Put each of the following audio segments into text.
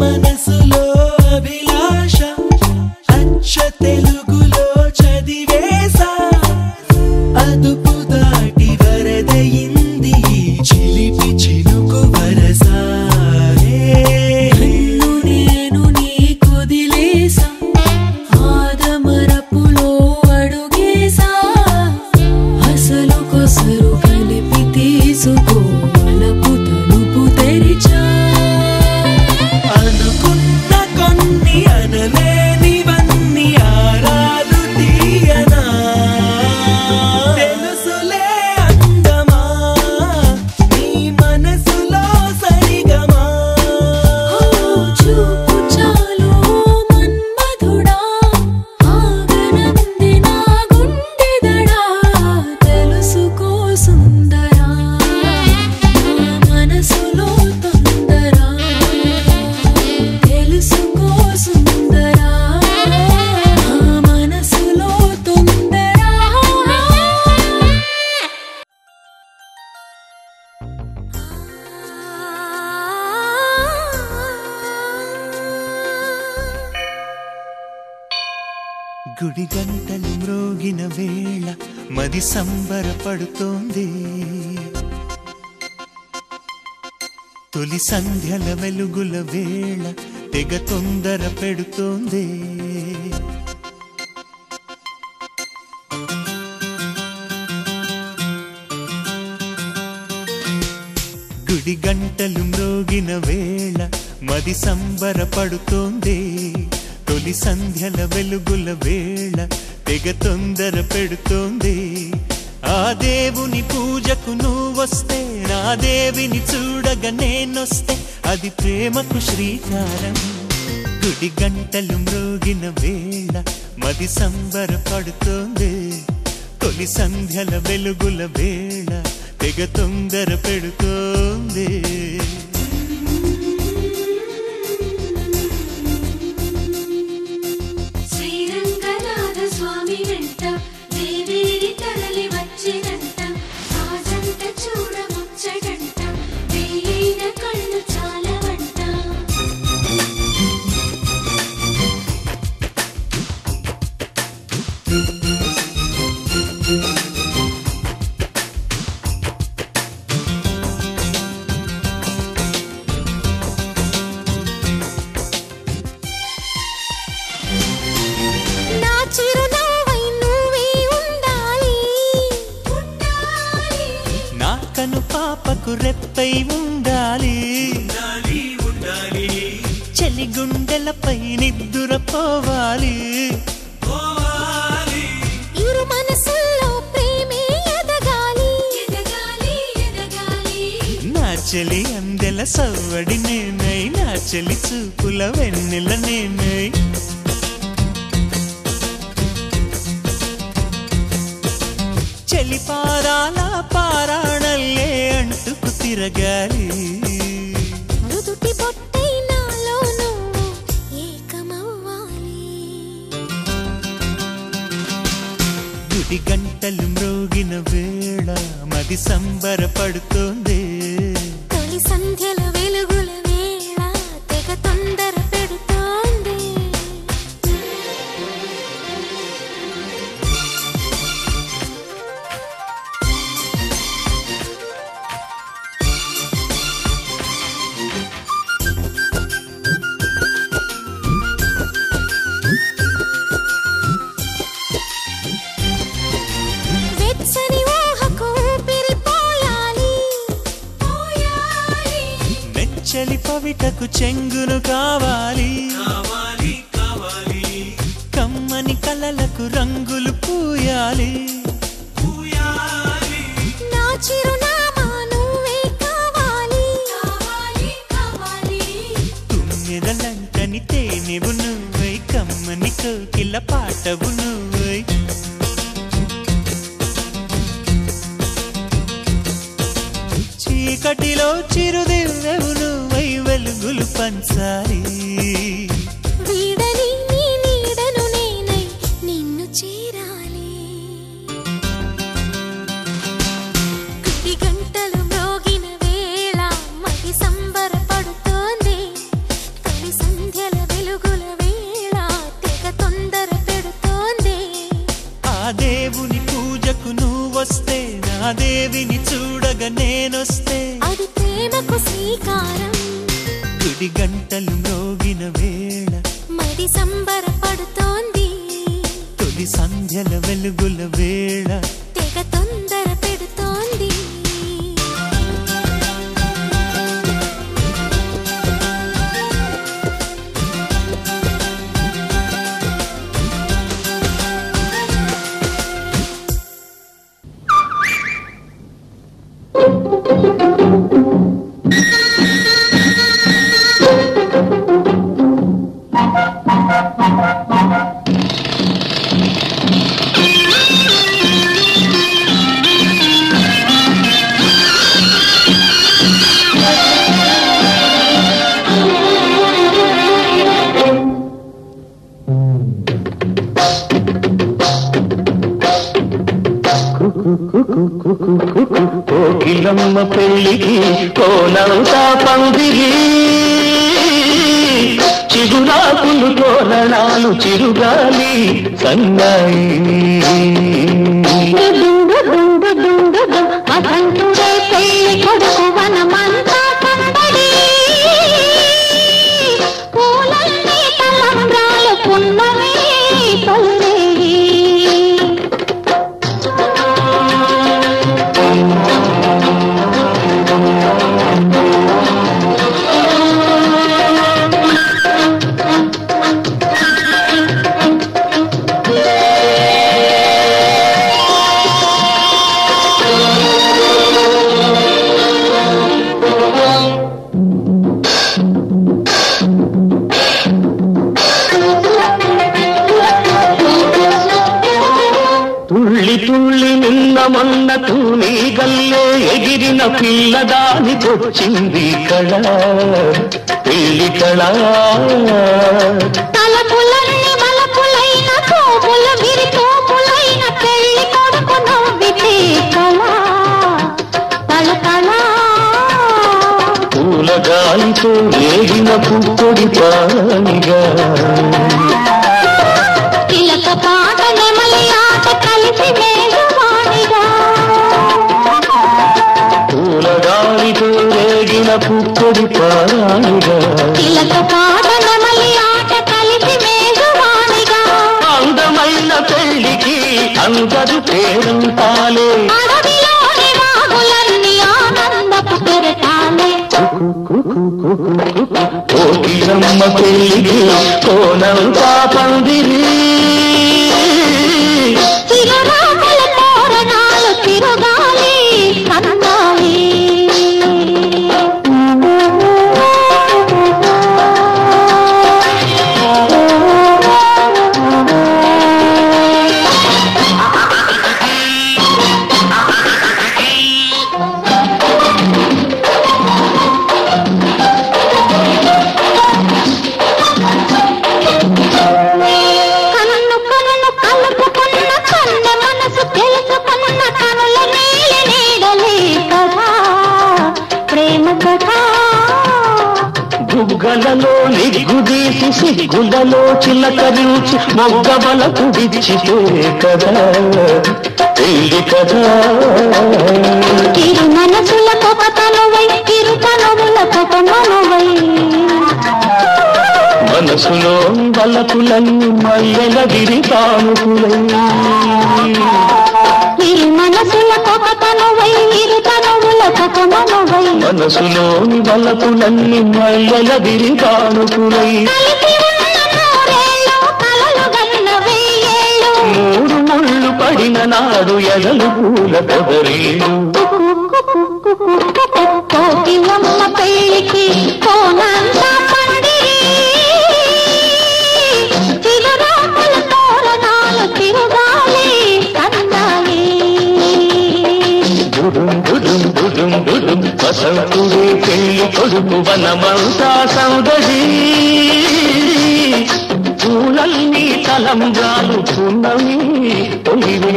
మనసులో అభిలాష అచ్చ తెలుగులో చదివేసా అదుపు దాటి వరదయింది చిలిపి చినుకు వరసా నేను నీ కొదిలేసా ఆదమరపులో అడుగేసా అసలు కొసరు కలిపి తీసుకో వలపు తలుపు తెరిచా అనుకున్న కొన్ని అనలేనివన్నీ ఆరాలు తీయనా తెలుసులే అందమా నీ మనసులో సరిగమా చూపు చాలు మన్మధుడా ఆగనంది నా గుండెదడా తెలుసుకో సుందరా మనసులో తొందరా తెలుసుకో సుందరా మనసులో తొందరా గుడి గంటలు మ్రోగిన వేళ మది సంబరపడుతోంది తొలి సంధ్యల వెలుగుల వేళ తెగ తొందర పెడుతోంది గుడి గంటలు మ్రోగిన వేళ మది సంబరపడుతోంది తొలి సంధ్యల వెలుగుల వేళ తెగ తొందర పెడుతోంది ఆ దేవుని పూజకు నువ్వొస్తే నా దేవిని చూడగా నేనొస్తే అది ప్రేమకు శ్రీకారం గుడి గంటలు మ్రోగిన వేళ మది సంబరపడుతోంది తొలి సంధ్యల వెలుగుల వేళ తెగ తొందర పెడుతోంది శ్రీరంగనాథ స్వామి వెంట దేవేరి తరలి వచ్చినంట ఆజంట చూడ ముచ్చటంట వేయిన కళ్ళు చాలవంట నా చిరునవ్వై నువ్వే ఉండాలి నా కను పాపకు రెప్పై ఉండాలి చలి గుండెలపై నిద్దురపోవాలి ఇరు మనసుల్లో ప్రేమే ఎదగాలి నా చెలి అందెల సవ్వడి నేనై నా చెలి చూపుల వెన్నెల నేనై చెలి పారాల పారాణల్లే అంటుకు తిరగాలి మృదుటి పొట్టై నాలో నువ్వు ఏకమవ్వాలి గుడి గంటలు మ్రోగిన వేళ మది సంబరపడుతోంది తొలి సంధ్యల వెలుగుల వేళ తెగ తొందర పెడుతోంది వెచ్చని ఊహకు ఊపిరిపోయాలి వెచ్చలి పవిటకు చెంగును కావాలి కమ్మని కలలకు రంగులు పూయాలి నా చిరునామా నువ్వే కావాలి తుమ్మెదలంటని తేనెవు నువ్వై కమ్మని కోకిల పాటవు నువ్వై చీకటిలో చిరుదివ్వెవు నువ్వై వెలుగులు పంచాలి వీడని నీ నీడను నేనై నిన్ను చేరాలి గుడి గంటలు మ్రోగిన వేళ మది సంబరపడుతోంది తొలి హారం గుడి గంటలు మ్రోగిన వేళ మది సంబరపడుతోంది తొలి సంధ్యల వెలుగుల వేళ తెగ తొందర పెడుతోంది కోకిలమ్మ పెళ్ళికి కోనవుతా పందిరి చిగురాకులు తోరణాలు చిరుగాలి సన్నాయి వసంతుడే పెళ్లి కొడుకు వనమంతా సందడి పూలన్నీ తలంబ్రాలు పున్నమి తొలి తుళ్ళి నిన్న మొన్న తూని గల్లే ఎగిరిన పిల్లదానికొచ్చింది కళ పెళ్లి కళ తలపులన్నీ మలపులైన తోపుల విరి తోపులైన పెళ్లి కొడుకు నవ్వితే కళ తలకళ పూల గాలితో వేగిన పుప్పొడి పానిగా తిలక పాట నెమలి ఆట కలిసి మేఘవాణిగా పూల గాలితో వేగిన పుప్పొడి పానిగా తిలక పాట నెమలి ఆట కలిసి మేఘవాణిగా అందమైన పెళ్లికి అందరు పేరంతాలే అడవిలోని వాగులన్నీ ఆనందపు పెరటాలే కోకిలమ్మ పెళ్లికి కోనంతా పందిరి చిరురాకుల తోరణాలు తిరుగాలి సన్నాయి కన్ను కన్ను కలుపుకున్న కన్నె మనసు తెలుసుకున్న కనుల నీలి నీడలే కదా ప్రేమ కదా గుగ్గలలో నిగ్గుదీసి సిగ్గులలో చిలకరించి మొగ్గబల కుడిచితే కదా పెళ్లి కదా ఇరు మనసుల కొకతనువై ఇరు తనువుల కొకమనువై మనసులో బలపులన్నీ మల్లెల విరితానుకులై ఇరు మనసుల కొకతనువై ఇరు తనువుల కొకమనువై మనసులోని బలపులన్నీ మల్లెల విరితానుకులై కలిసి ఉన్న నూరేళ్ళు కలలు గన్న వెయ్యేళ్ళు మూడు ముళ్ళు పడిన నాడు ఎదలు పూల పొదరీలు కోకిలమ్మ పెళ్లికి కోనంతా పందిరి చిగురాకుల తోరణాలు తిరుగాలి సన్నాయి దుడుం దుడుం దుడుం దుడుం వసంతుడే పెళ్లి కొడుకు వనమంతా సౌదరి పూలన్నీ తలంబ్రాలు పున్నమి తొలివే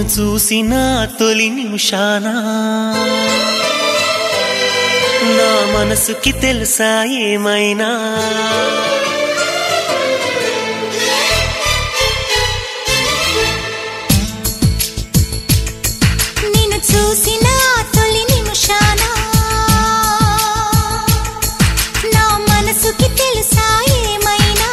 నిన్ను చూసిన తొలి నిమిషాన నా మనసుకి తెలుసా ఏమైనా నిన్ను చూసిన తొలి నిమిషాన నా మనసుకి తెలుసా ఏమైనా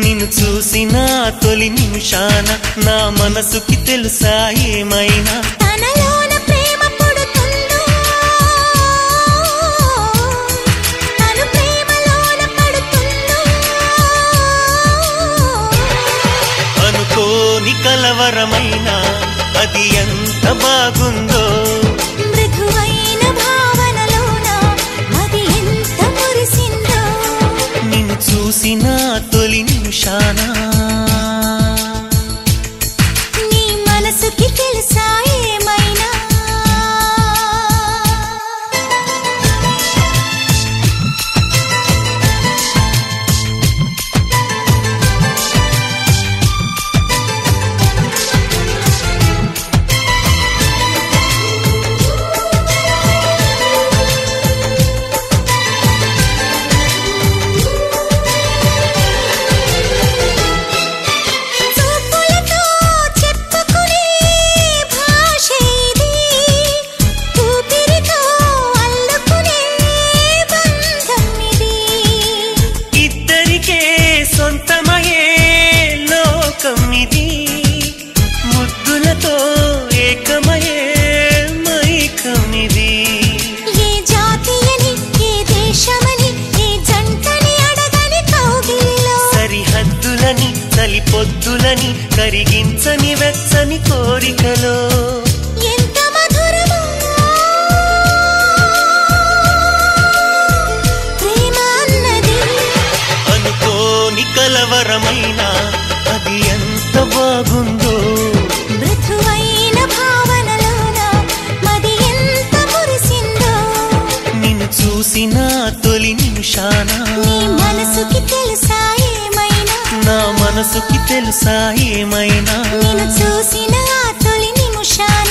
నిన్ను చూసిన తొలి నిమిషాన నా మనసుకి తెలుసా ఏమైనా తనలోన ప్రేమ పుడుతుందో తను ప్రేమలోన పడుతుందో అనుకోని కలవరమైన అది ఎంత బాగుందో మృదువైన భావనలోన అది ఎంత మురిసిందో నిన్ను చూసిన తొలి నిమిషాన నీ మనసుకి తెలుసా ఏమైనా చూపులతో చెప్పుకునే భాష ఇది ఊపిరితో అల్లుకునే బంధం ఇది ఇద్దరికే సొంతమయే లోకం ఇది ముద్దులతో ఏకమయే మైకమిది ఏ జాతి అని ఏ దేశమని ఏ జంటని అడగని కౌగిలిలో సరిహద్దులని చలిపొద్దులని కరిగించని వెచ్చని కోరికలో ఎంత మధురమో ప్రేమ అన్నది అనుకోని కలవరమైన అది ఎంత బాగుందో మృదువైన భావనలోన మది ఎంత మురిసిందో నిన్ను చూసిన తొలి నిమిషాన నీ మనసుకి తెలుసా ఏమైనా నా మనసుకి తెలుసా ఏమైనా నిన్ను చూసిన ఆ తొలి నిమిషాన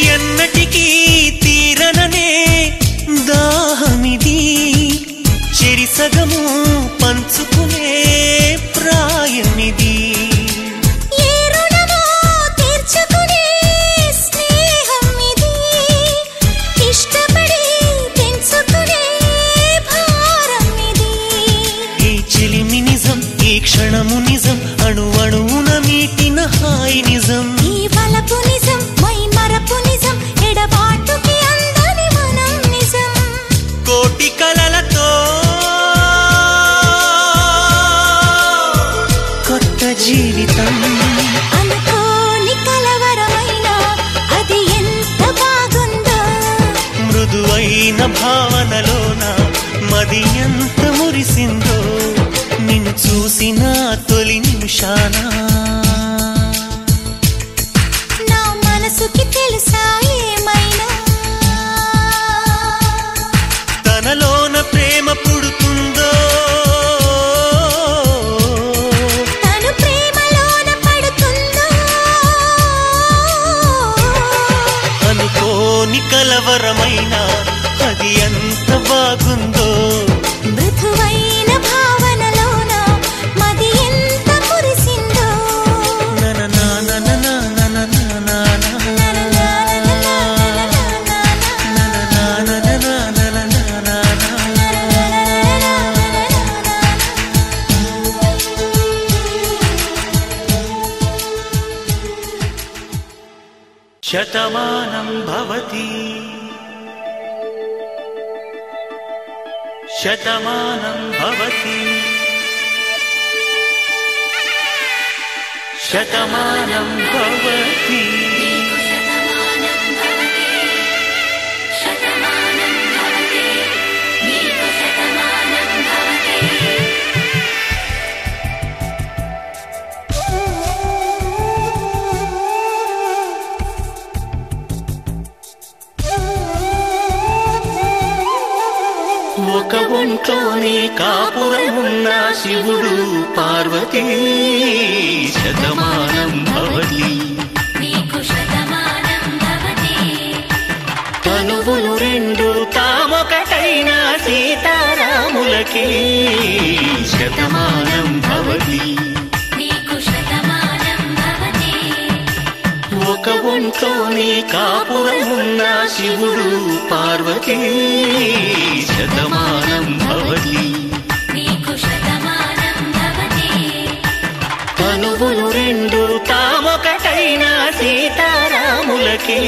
ఎన్నటికీ తీరననే దాహమిది చెరిసగము పంచుకునే ప్రాయమిది ఏ రుణమో తీర్చుకునే స్నేహం ఇది ఇష్టపడి పెంచుకునే భారం ఇది ఈ చెలిమి నిజం ఈ క్షణము నిజం అణువణువున మీటిన హాయి నిజం ఈ వలపు నిజం మై మరపు నిజం ఎడబాటుకి అందని మనం నిజం కోటి కలలతో కొత్త జీవితం అనుకోని కలవరమైన అది ఎంత బాగుందో మృదువైన భావనలోన మది ఎంత మురిసిందో నిన్ను చూసిన తొలి నిమిషాన నా మనసుకి తెలుసా ఏమైనా తనలోన ప్రేమ పుడుతుందో తను ప్రేమలోన పడుతుందో అనుకోని కలవరమైన అది ఎంత బాగుందో మృదువైన భావనలోన మది ఎంత మురిసిందో శతమానం భవతి శతమానం భవతి శతమానం భవతి ఒంట్లోనే కాపురమున్న శివుడు పార్వతీ శతమానం భవతి తనువులు రెండు తామొకటైన సీతారాములకి శతమానం భవతి ఒక ఒంట్లోనే కాపురమున్న శివుడు పార్వతీ శతమానం భవతి తనువులు రెండు తామొకటైన సీతారాములకి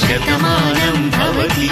శతమానం భవతి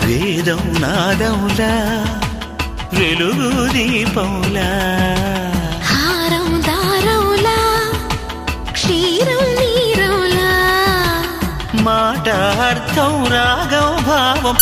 వేదం నాదములా వెలుగు దీపములా హారం దారములా క్షీరం నీరములా మాట అర్థం రాగం భావం